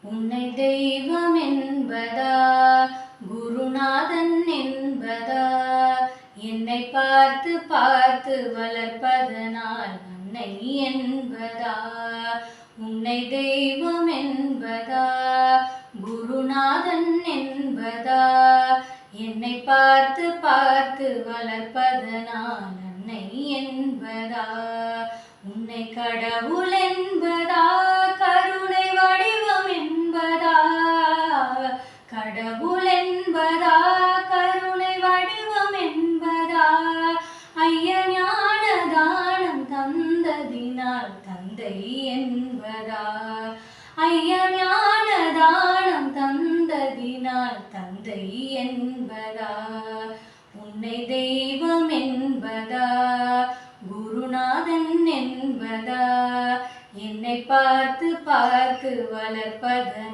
உன்னை தெய்வம் என்பதா, குருநாதன் என்பதா, என்னை பார்த்து பார்த்து வளர்ப்பதனால் அன்னை என்பதா. உன்னை தெய்வம் என்பதா, குருநாதன் என்பதா, என்னை பார்த்து பார்த்து வளர்ப்பதனால் அன்னை என்பதா. உன்னை கடவுள் என்பதா, கருணை வடிவம் என்பதா, கடவுள் என்பதா, கருணை வடிவம் என்பதா, ஐய ஞான தானம் தந்ததினால் தந்தை என்பதா, ஐய ஞான தானம் தந்ததினால் தந்தை என்பதா. உன்னை தெய்வம் என்பதா, குருநாதன் என்பதா, என்னை பார்த்து பார்த்து வளர்ப்பதனால்